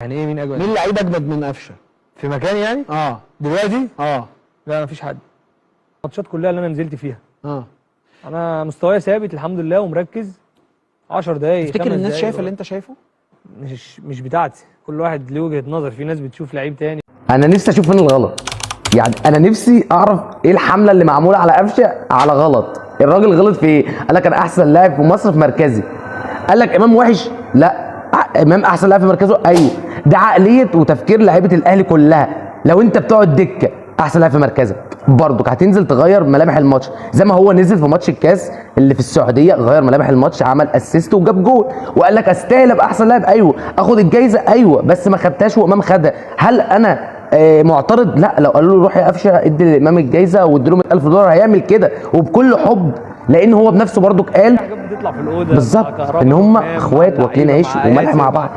يعني ايه مين اجمد؟ مين لعيب اجمد من قفشه؟ في مكان يعني؟ دلوقتي؟ لا مفيش حد. الماتشات كلها اللي انا نزلت فيها انا مستواي ثابت الحمد لله ومركز. 10 دقايق تفتكر الناس شايفه اللي انت شايفه؟ مش بتاعتي، كل واحد له وجهه نظر. في ناس بتشوف لعيب تاني. انا نفسي اشوف فين الغلط، يعني انا نفسي اعرف ايه الحمله اللي معموله على قفشه على غلط. الراجل غلط في ايه؟ قال لك انا احسن لاعب في مصر في مركزي. قال لك امام وحش؟ لا، امام احسن لاعب في مركزه. ايوه، ده عقليه وتفكير لعيبه الاهلي كلها. لو انت بتقعد دكه احسن لاعب في مركزك برضك هتنزل تغير ملامح الماتش، زي ما هو نزل في ماتش الكاس اللي في السعوديه غير ملامح الماتش، عمل اسيست وجاب جول وقال لك استاهل ابقى احسن لاعب. ايوه، اخد الجايزه، ايوه، بس ما خدتهاش وامام خدها. هل انا معترض؟ لا. لو قالوا له روح يا قفشه ادي لامام الجايزه وادي له $100,000 هيعمل كده وبكل حب، لان هو بنفسه برضك قال بتطلع في الاوضه بالظبط ان هم اخوات واكلين عيش وملح مع بعض.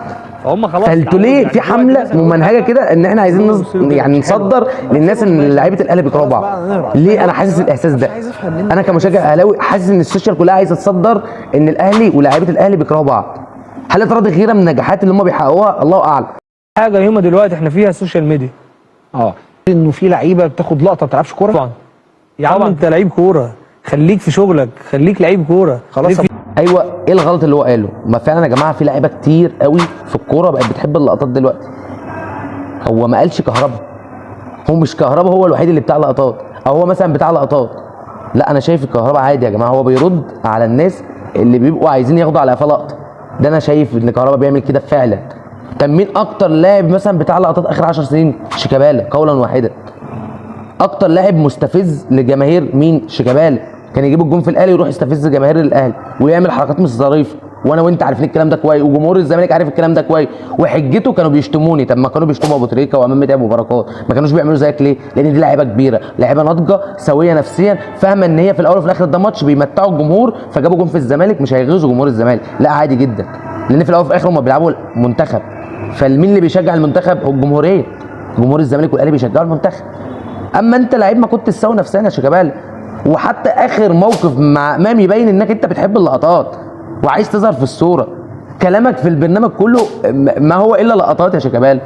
فهم خلاص. فانتوا ليه في حمله ممنهجه كده ان احنا عايزين يعني نصدر للناس ان لعيبه الاهلي بيكرهوا بعض؟ ليه انا حاسس الاحساس ده؟ انا كمشجع اهلاوي حاسس ان السوشيال كلها عايزه تصدر ان الاهلي ولاعيبه الاهلي بيكرهوا بعض. هل يا ترى دي غيره من النجاحات اللي هم بيحققوها؟ الله اعلم. حاجه يهمه دلوقتي احنا فيها السوشيال ميديا. انه في لعيبه بتاخد لقطه ما بتلعبش كوره؟ طبعا يا عم انت لعيب كوره، خليك في شغلك، خليك لعيب كوره خلاص. ايوه، ايه الغلط اللي هو قاله؟ ما فعلا يا جماعه في لعيبه كتير قوي في الكوره بقت بتحب اللقطات دلوقتي. هو ما قالش كهربا، هو مش كهربا هو الوحيد اللي بتاع لقطات، او هو مثلا بتاع لقطات. لا، انا شايف الكهربا عادي يا جماعه، هو بيرد على الناس اللي بيبقوا عايزين ياخدوا على قفاه لقطه. ده انا شايف ان كهربا بيعمل كده فعلا. كان مين اكتر لاعب مثلا بتاع لقطات اخر 10 سنين؟ شيكابالا قولا واحدا. اكتر لاعب مستفز لجماهير مين؟ شيكابالا. كان يجيب الجون في الاهلي ويروح يستفز جماهير الاهلي ويعمل حركات مش ظريفه، وانا وانت عارفين الكلام ده كويس، وجمهور الزمالك عارف الكلام ده كويس. وحجته كانوا بيشتموني. طب ما كانوا بيشتموا ابو تريكه وامام متعب وبركات، ما كانوش بيعملوا زيك ليه؟ لان دي لعيبه كبيره، لعيبه ناضجه سويه نفسيا، فاهمه ان هي في الاول وفي الاخر ده ماتش بيمتعوا الجمهور، فجابوا جون في الزمالك مش هيغيظوا جمهور الزمالك. لا عادي جدا، لان في الاول وفي الاخر هم بيلعبوا منتخب. فمين اللي بيشجع المنتخب؟ هو الجمهوريه. جمهور الزمالك والاهلي بيشجعوا المنتخب. اما انت لعيب ما كنت تساوي نفسيا يا شيكابالا. وحتى اخر موقف مع امام يبين انك انت بتحب اللقطات وعايز تظهر في الصوره. كلامك في البرنامج كله ما هو الا لقطات يا شيكابالا.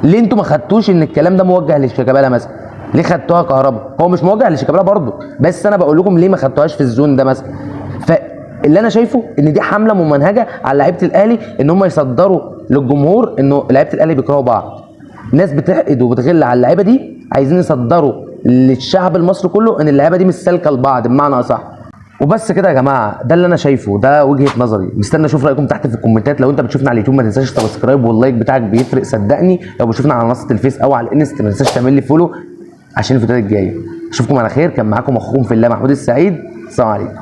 ليه انتوا ما خدتوش ان الكلام ده موجه لشيكابالا مثلا؟ ليه خدتوها كهربا؟ هو مش موجه لشيكابالا برضه، بس انا بقول لكم ليه ما خدتوهاش في الزون ده مثلا. فاللي انا شايفه ان دي حمله ممنهجه على لعيبه الاهلي ان هم يصدروا للجمهور انه لعيبه الاهلي بيكرهوا بعض. ناس بتحقد وبتغل على اللعيبه دي، عايزين يصدروا للشعب المصري كله ان اللعيبه دي مش سالكه لبعض بمعنى اصح. وبس كده يا جماعه، ده اللي انا شايفه، ده وجهه نظري. مستني اشوف رايكم تحت في الكومنتات. لو انت بتشوفنا على اليوتيوب ما تنساش السبسكرايب واللايك بتاعك بيفرق صدقني. لو بتشوفنا على منصه الفيس او على الانستا ما تنساش تعمل لي فولو عشان الفيديوهات الجايه. اشوفكم على خير. كان معاكم اخوكم في الله محمود السعيد. السلام عليكم.